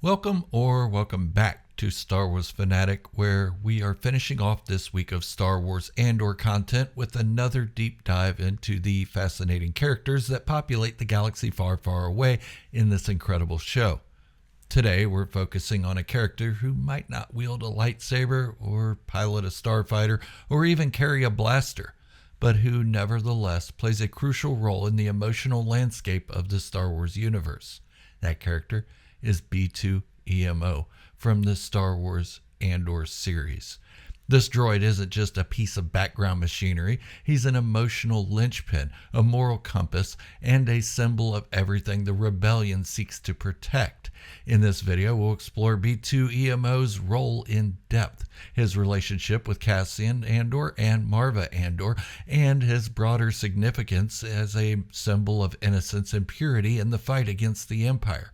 Welcome back to Star Wars Fanatic, where we are finishing off this week of Star Wars Andor content with another deep dive into the fascinating characters that populate the galaxy far, far away in this incredible show. Today, we're focusing on a character who might not wield a lightsaber or pilot a starfighter or even carry a blaster, but who nevertheless plays a crucial role in the emotional landscape of the Star Wars universe. That character is B2-EMO from the Star Wars Andor series. This droid isn't just a piece of background machinery. He's an emotional linchpin, a moral compass, and a symbol of everything the rebellion seeks to protect. In this video, we'll explore B2-EMO's role in depth, his relationship with Cassian Andor and Marva Andor, and his broader significance as a symbol of innocence and purity in the fight against the Empire.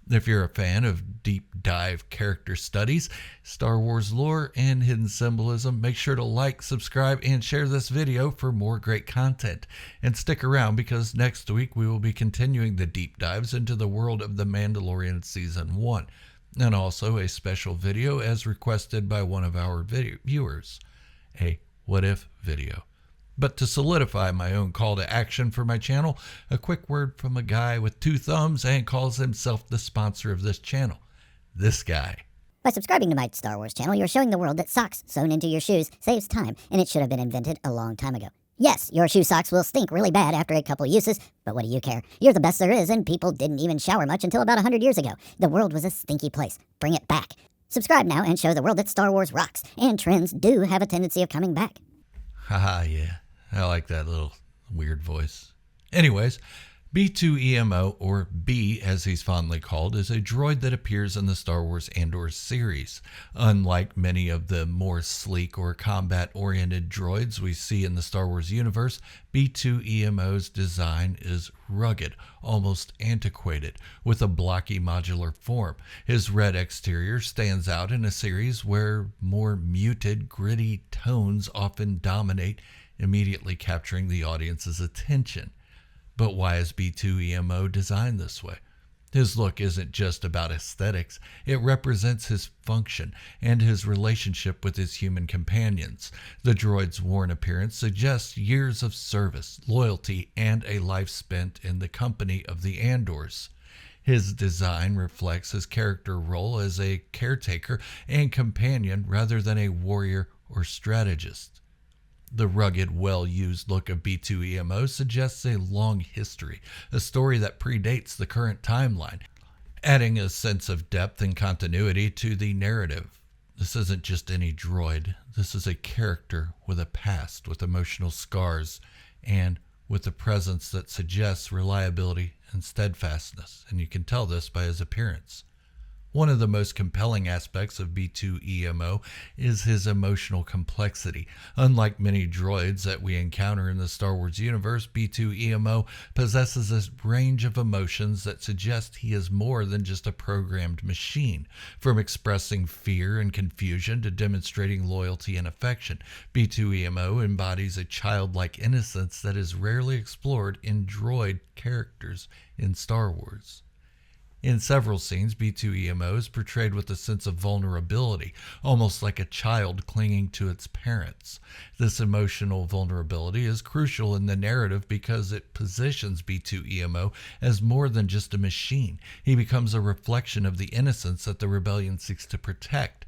If you're a fan of deep dive character studies, Star Wars lore, and hidden symbolism, make sure to like, subscribe, and share this video for more great content. And stick around because next week we will be continuing the deep dives into the world of The Mandalorian Season 1, and also a special video as requested by one of our viewers, a What If video. But to solidify my own call to action for my channel, a quick word from a guy with two thumbs and calls himself the sponsor of this channel. This guy. By subscribing to my Star Wars channel, you're showing the world that socks sewn into your shoes saves time, and it should have been invented a long time ago. Yes, your shoe socks will stink really bad after a couple uses, but what do you care? You're the best there is, and people didn't even shower much until about 100 years ago. The world was a stinky place. Bring it back. Subscribe now and show the world that Star Wars rocks, and trends do have a tendency of coming back. Haha, yeah. I like that little weird voice. Anyways, B2-EMO, or B as he's fondly called, is a droid that appears in the Star Wars Andor series. Unlike many of the more sleek or combat-oriented droids we see in the Star Wars universe, B2-EMO's design is rugged, almost antiquated, with a blocky modular form. His red exterior stands out in a series where more muted, gritty tones often dominate, immediately capturing the audience's attention. But why is B2-EMO designed this way? His look isn't just about aesthetics. It represents his function and his relationship with his human companions. The droid's worn appearance suggests years of service, loyalty, and a life spent in the company of the Andors. His design reflects his character role as a caretaker and companion rather than a warrior or strategist. The rugged, well-used look of B2-EMO suggests a long history, a story that predates the current timeline, adding a sense of depth and continuity to the narrative. This isn't just any droid. This is a character with a past, with emotional scars, and with a presence that suggests reliability and steadfastness, and you can tell this by his appearance. One of the most compelling aspects of B2-EMO is his emotional complexity. Unlike many droids that we encounter in the Star Wars universe, B2-EMO possesses a range of emotions that suggest he is more than just a programmed machine. From expressing fear and confusion to demonstrating loyalty and affection, B2-EMO embodies a childlike innocence that is rarely explored in droid characters in Star Wars. In several scenes, B2-EMO is portrayed with a sense of vulnerability, almost like a child clinging to its parents. This emotional vulnerability is crucial in the narrative because it positions B2-EMO as more than just a machine. He becomes a reflection of the innocence that the rebellion seeks to protect.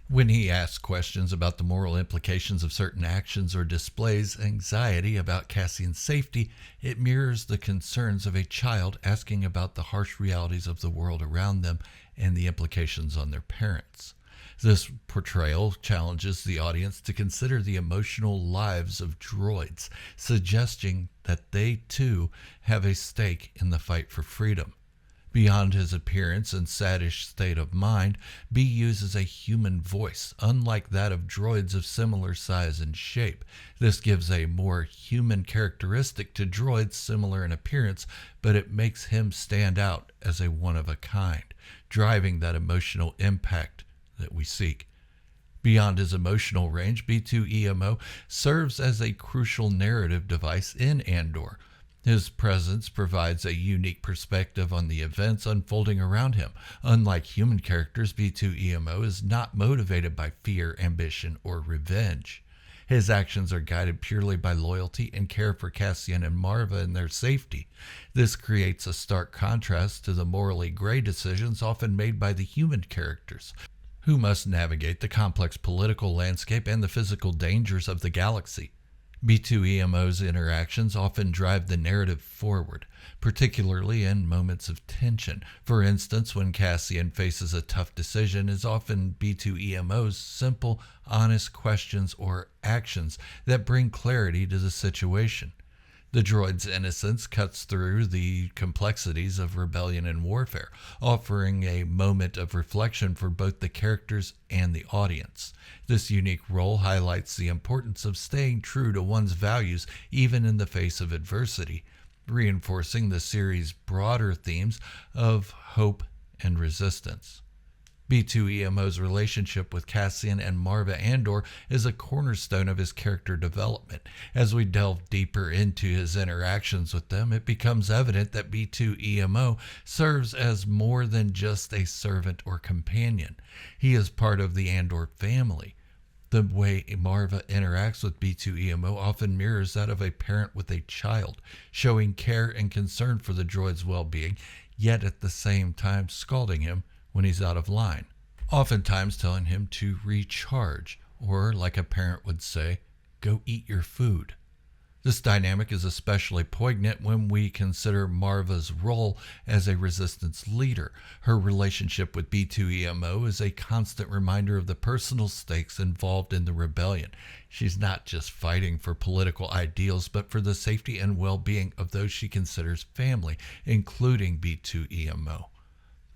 When he asks questions about the moral implications of certain actions or displays anxiety about Cassian's safety, it mirrors the concerns of a child asking about the harsh realities of the world around them and the implications on their parents. This portrayal challenges the audience to consider the emotional lives of droids, suggesting that they too have a stake in the fight for freedom. Beyond his appearance and saddish state of mind, B uses a human voice, unlike that of droids of similar size and shape. This gives a more human characteristic to droids similar in appearance, but it makes him stand out as a one-of-a-kind, driving that emotional impact that we seek. Beyond his emotional range, B2-EMO serves as a crucial narrative device in Andor. His presence provides a unique perspective on the events unfolding around him. Unlike human characters, B2-EMO is not motivated by fear, ambition, or revenge. His actions are guided purely by loyalty and care for Cassian and Marva and their safety. This creates a stark contrast to the morally gray decisions often made by the human characters, who must navigate the complex political landscape and the physical dangers of the galaxy. B2-EMO's interactions often drive the narrative forward, particularly in moments of tension. For instance, when Cassian faces a tough decision, it is often B2-EMO's simple, honest questions or actions that bring clarity to the situation. The droid's innocence cuts through the complexities of rebellion and warfare, offering a moment of reflection for both the characters and the audience. This unique role highlights the importance of staying true to one's values even in the face of adversity, reinforcing the series' broader themes of hope and resistance. B2-EMO's relationship with Cassian and Marva Andor is a cornerstone of his character development. As we delve deeper into his interactions with them, it becomes evident that B2-EMO serves as more than just a servant or companion. He is part of the Andor family. The way Marva interacts with B2-EMO often mirrors that of a parent with a child, showing care and concern for the droid's well-being, yet at the same time scalding him when he's out of line, oftentimes telling him to recharge, or like a parent would say, go eat your food. This dynamic is especially poignant when we consider Marva's role as a resistance leader. Her relationship with B2-EMO is a constant reminder of the personal stakes involved in the rebellion. She's not just fighting for political ideals, but for the safety and well-being of those she considers family, including B2-EMO.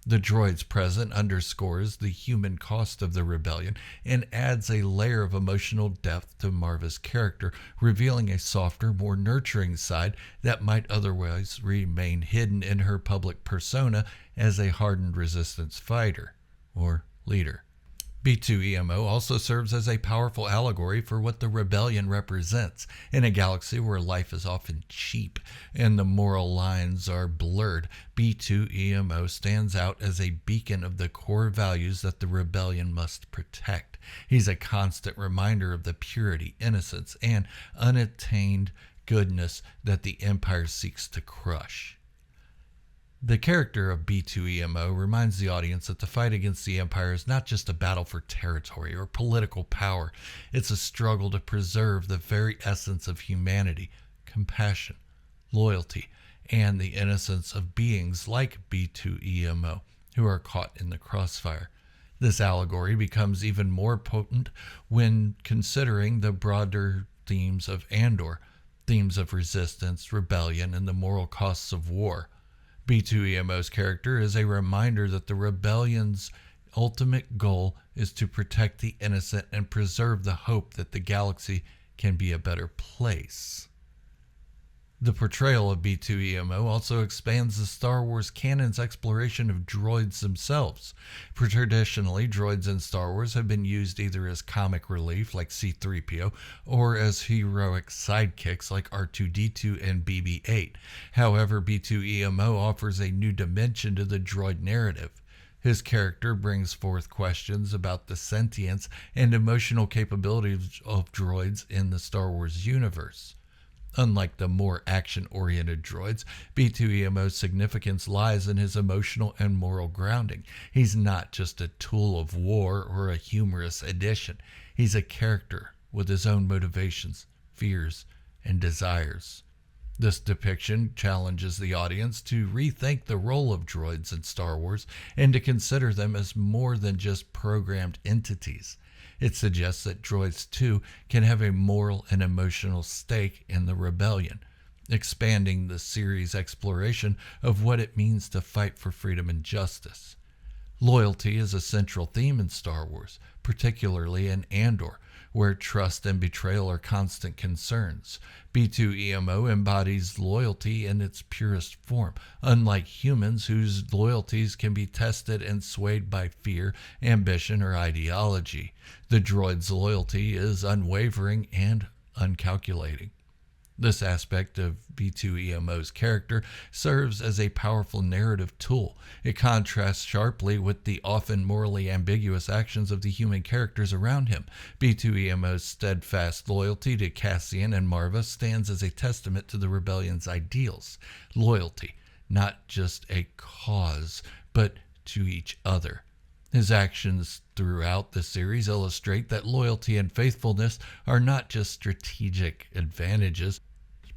The droid's presence underscores the human cost of the rebellion and adds a layer of emotional depth to Marva's character, revealing a softer, more nurturing side that might otherwise remain hidden in her public persona as a hardened resistance fighter or leader. B2-EMO also serves as a powerful allegory for what the rebellion represents. In a galaxy where life is often cheap and the moral lines are blurred, B2-EMO stands out as a beacon of the core values that the rebellion must protect. He's a constant reminder of the purity, innocence, and unattained goodness that the Empire seeks to crush. The character of B2-EMO reminds the audience that the fight against the Empire is not just a battle for territory or political power. It's a struggle to preserve the very essence of humanity, compassion, loyalty, and the innocence of beings like B2-EMO, who are caught in the crossfire. This allegory becomes even more potent when considering the broader themes of Andor, themes of resistance, rebellion, and the moral costs of war. B2-EMO's character is a reminder that the rebellion's ultimate goal is to protect the innocent and preserve the hope that the galaxy can be a better place. The portrayal of B2-EMO also expands the Star Wars canon's exploration of droids themselves. Traditionally, droids in Star Wars have been used either as comic relief like C-3PO or as heroic sidekicks like R2-D2 and BB-8. However, B2-EMO offers a new dimension to the droid narrative. His character brings forth questions about the sentience and emotional capabilities of droids in the Star Wars universe. Unlike the more action-oriented droids, B2-EMO's significance lies in his emotional and moral grounding. He's not just a tool of war or a humorous addition. He's a character with his own motivations, fears, and desires. This depiction challenges the audience to rethink the role of droids in Star Wars and to consider them as more than just programmed entities. It suggests that droids too can have a moral and emotional stake in the rebellion, expanding the series' exploration of what it means to fight for freedom and justice. Loyalty is a central theme in Star Wars, particularly in Andor, where trust and betrayal are constant concerns. B2-EMO embodies loyalty in its purest form, unlike humans whose loyalties can be tested and swayed by fear, ambition, or ideology. The droid's loyalty is unwavering and uncalculating. This aspect of B2-EMO's character serves as a powerful narrative tool. It contrasts sharply with the often morally ambiguous actions of the human characters around him. B2-EMO's steadfast loyalty to Cassian and Marva stands as a testament to the rebellion's ideals. Loyalty, not just a cause, but to each other. His actions throughout the series illustrate that loyalty and faithfulness are not just strategic advantages,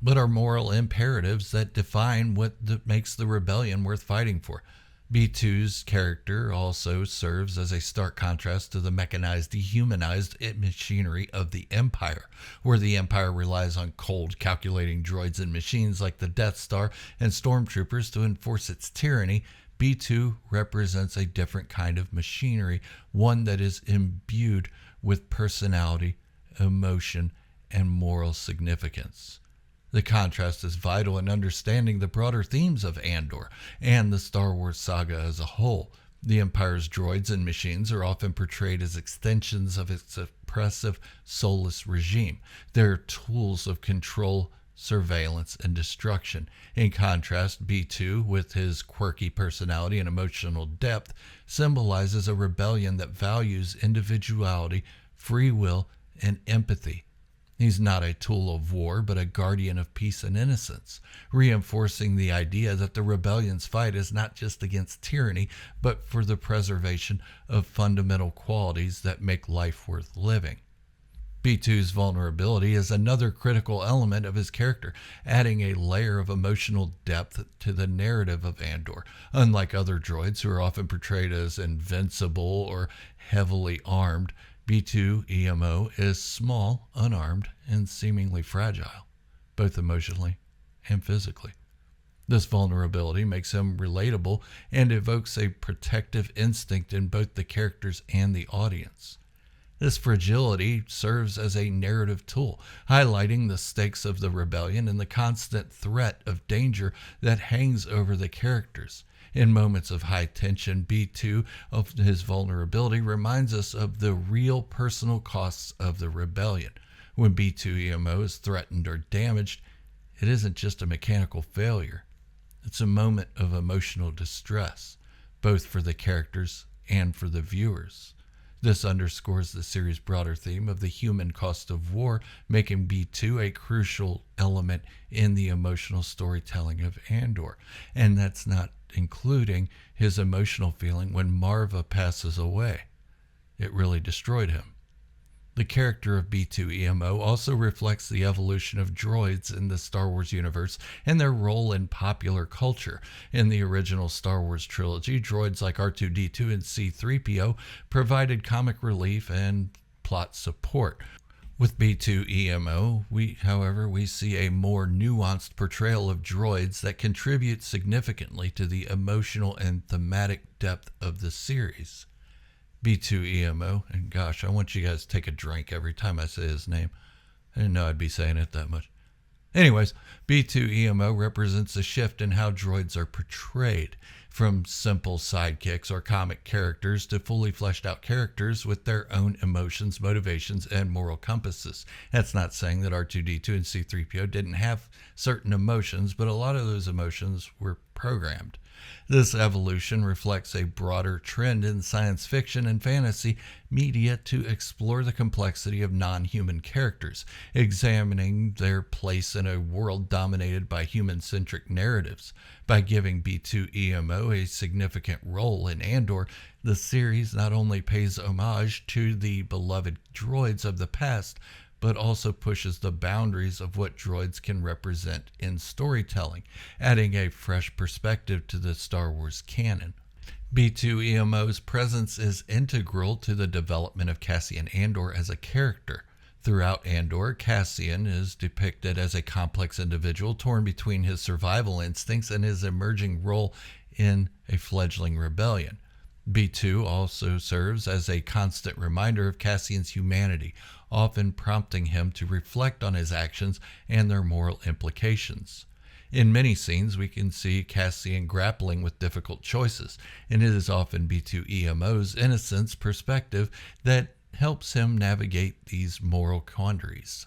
but are moral imperatives that define what makes the rebellion worth fighting for. B2's character also serves as a stark contrast to the mechanized, dehumanized machinery of the Empire, where the Empire relies on cold, calculating droids and machines like the Death Star and stormtroopers to enforce its tyranny. B2 represents a different kind of machinery, one that is imbued with personality, emotion, and moral significance. The contrast is vital in understanding the broader themes of Andor and the Star Wars saga as a whole. The Empire's droids and machines are often portrayed as extensions of its oppressive, soulless regime. They're tools of control, surveillance, and destruction. In contrast, B2, with his quirky personality and emotional depth, symbolizes a rebellion that values individuality, free will, and empathy. He's not a tool of war, but a guardian of peace and innocence, reinforcing the idea that the rebellion's fight is not just against tyranny, but for the preservation of fundamental qualities that make life worth living. B2's vulnerability is another critical element of his character, adding a layer of emotional depth to the narrative of Andor. Unlike other droids who are often portrayed as invincible or heavily armed, B2-EMO is small, unarmed, and seemingly fragile, both emotionally and physically. This vulnerability makes him relatable and evokes a protective instinct in both the characters and the audience. This fragility serves as a narrative tool, highlighting the stakes of the rebellion and the constant threat of danger that hangs over the characters. In moments of high tension, B2 of his vulnerability reminds us of the real personal costs of the rebellion. When B2-EMO is threatened or damaged, it isn't just a mechanical failure. It's a moment of emotional distress, both for the characters and for the viewers. This underscores the series' broader theme of the human cost of war, making B2 a crucial element in the emotional storytelling of Andor. And that's not including his emotional feeling when Marva passes away. It really destroyed him. The character of B2-EMO also reflects the evolution of droids in the Star Wars universe and their role in popular culture. In the original Star Wars trilogy, droids like R2-D2 and C-3PO provided comic relief and plot support. With B2-EMO, we see a more nuanced portrayal of droids that contribute significantly to the emotional and thematic depth of the series. B2-EMO, and gosh, I want you guys to take a drink every time I say his name. I didn't know I'd be saying it that much. Anyways, B2-EMO represents a shift in how droids are portrayed, from simple sidekicks or comic characters to fully fleshed out characters with their own emotions, motivations, and moral compasses. That's not saying that R2-D2 and C-3PO didn't have certain emotions, but a lot of those emotions were programmed. This evolution reflects a broader trend in science fiction and fantasy media to explore the complexity of non-human characters, examining their place in a world dominated by human-centric narratives. By giving B2-EMO a significant role in Andor, the series not only pays homage to the beloved droids of the past, but also pushes the boundaries of what droids can represent in storytelling, adding a fresh perspective to the Star Wars canon. B2-EMO's presence is integral to the development of Cassian Andor as a character. Throughout Andor, Cassian is depicted as a complex individual torn between his survival instincts and his emerging role in a fledgling rebellion. B2 also serves as a constant reminder of Cassian's humanity, often prompting him to reflect on his actions and their moral implications. In many scenes, we can see Cassian grappling with difficult choices, and it is often B2-EMO's innocence perspective that helps him navigate these moral quandaries.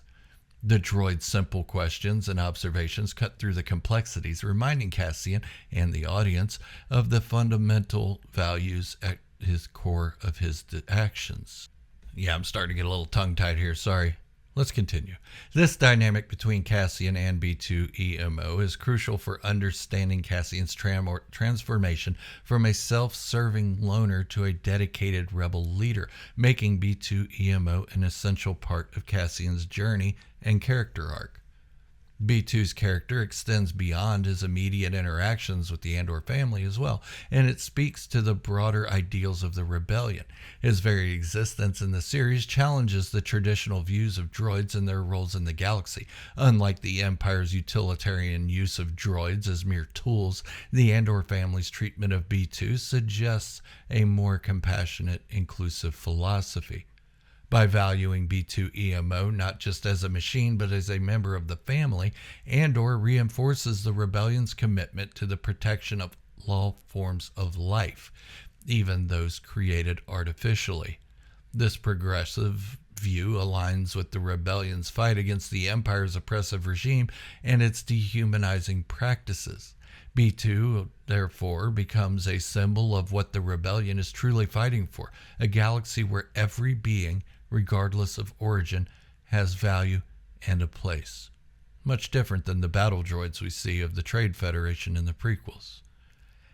The droid's simple questions and observations cut through the complexities, reminding Cassian and the audience of the fundamental values at his core of his actions. Yeah, I'm starting to get a little tongue-tied here, sorry. Let's continue. This dynamic between Cassian and B2-EMO is crucial for understanding Cassian's transformation from a self-serving loner to a dedicated rebel leader, making B2-EMO an essential part of Cassian's journey and character arc. B2's character extends beyond his immediate interactions with the Andor family as well, and it speaks to the broader ideals of the rebellion. His very existence in the series challenges the traditional views of droids and their roles in the galaxy. Unlike the Empire's utilitarian use of droids as mere tools, the Andor family's treatment of B2 suggests a more compassionate, inclusive philosophy. By valuing B2-EMO not just as a machine but as a member of the family, Andor reinforces the rebellion's commitment to the protection of all forms of life, even those created artificially. This progressive view aligns with the rebellion's fight against the Empire's oppressive regime and its dehumanizing practices. B2, therefore, becomes a symbol of what the rebellion is truly fighting for, a galaxy where every being, regardless of origin, has value and a place. Much different than the battle droids we see of the Trade Federation in the prequels.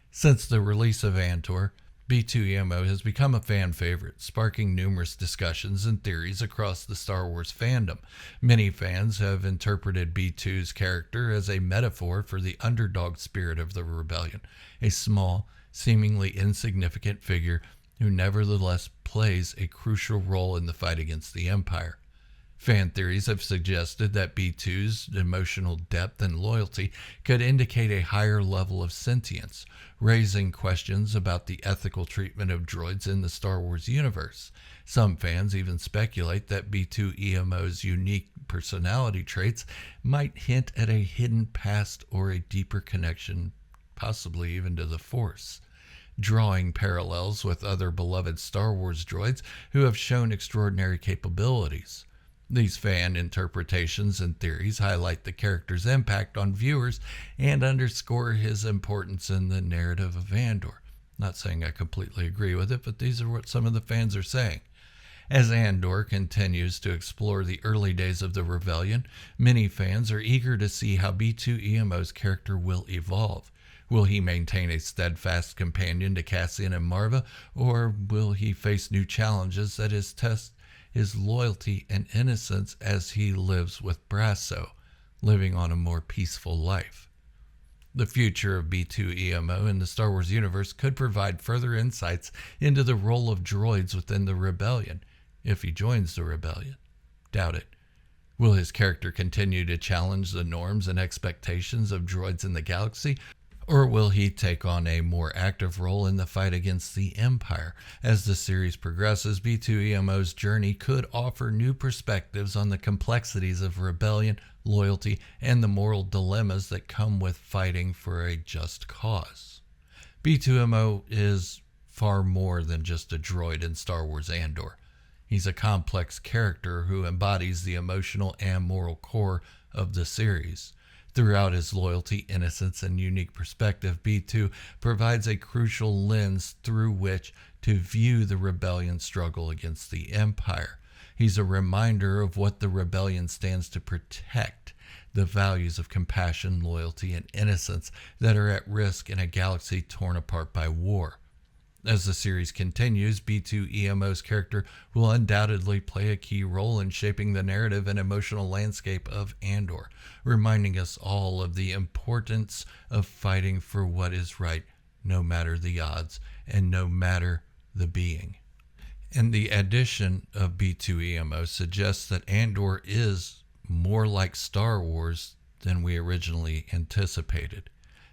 Since the release of Andor, B2-EMO has become a fan favorite, sparking numerous discussions and theories across the Star Wars fandom. Many fans have interpreted B2's character as a metaphor for the underdog spirit of the rebellion, a small, seemingly insignificant figure who nevertheless plays a crucial role in the fight against the Empire. Fan theories have suggested that B2's emotional depth and loyalty could indicate a higher level of sentience, raising questions about the ethical treatment of droids in the Star Wars universe. Some fans even speculate that B2-EMO's unique personality traits might hint at a hidden past or a deeper connection, possibly even to the Force, drawing parallels with other beloved Star Wars droids who have shown extraordinary capabilities. These fan interpretations and theories highlight the character's impact on viewers and underscore his importance in the narrative of Andor. Not saying I completely agree with it, but these are what some of the fans are saying. As Andor continues to explore the early days of the rebellion, many fans are eager to see how B2-EMO's character will evolve. Will he maintain a steadfast companion to Cassian and Marva, or will he face new challenges that test his loyalty and innocence as he lives with Brasso, living on a more peaceful life? The future of B2-EMO in the Star Wars universe could provide further insights into the role of droids within the rebellion, if he joins the rebellion. Doubt it. Will his character continue to challenge the norms and expectations of droids in the galaxy, or will he take on a more active role in the fight against the Empire? As the series progresses, B2-EMO's journey could offer new perspectives on the complexities of rebellion, loyalty, and the moral dilemmas that come with fighting for a just cause. B2-EMO is far more than just a droid in Star Wars Andor. He's a complex character who embodies the emotional and moral core of the series. Throughout his loyalty, innocence, and unique perspective, B2 provides a crucial lens through which to view the rebellion's struggle against the Empire. He's a reminder of what the rebellion stands to protect, the values of compassion, loyalty, and innocence that are at risk in a galaxy torn apart by war. As the series continues, B2-EMO's character will undoubtedly play a key role in shaping the narrative and emotional landscape of Andor, reminding us all of the importance of fighting for what is right, no matter the odds and no matter the being. And the addition of B2-EMO suggests that Andor is more like Star Wars than we originally anticipated.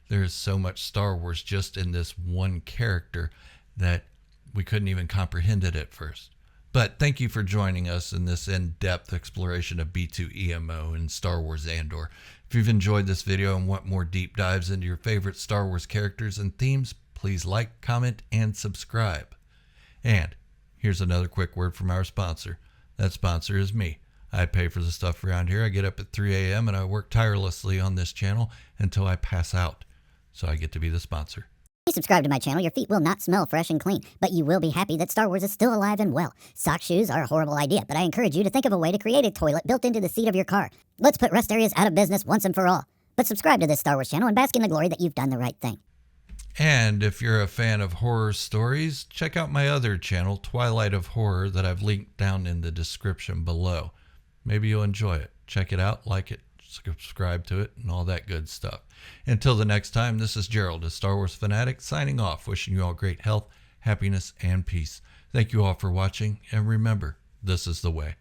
There is so much Star Wars just in this one character that we couldn't even comprehend it at first. But thank you for joining us in this in-depth exploration of B2-EMO and Star Wars Andor. If you've enjoyed this video and want more deep dives into your favorite Star Wars characters and themes, please like, comment, and subscribe. And here's another quick word from our sponsor. That sponsor is me. I pay for the stuff around here. I get up at 3 a.m. and I work tirelessly on this channel until I pass out. So I get to be the sponsor. If you subscribe to my channel, your feet will not smell fresh and clean, but you will be happy that Star Wars is still alive and well. Sock shoes are a horrible idea, but I encourage you to think of a way to create a toilet built into the seat of your car. Let's put rest areas out of business once and for all. But subscribe to this Star Wars channel and bask in the glory that you've done the right thing. And if you're a fan of horror stories, check out my other channel, Twilight of Horror, that I've linked down in the description below. Maybe you'll enjoy it. Check it out, like it, subscribe to it, and all that good stuff. Until the next time, this is Gerald, a Star Wars fanatic, signing off, wishing you all great health, happiness, and peace. Thank you all for watching, and remember, this is the way.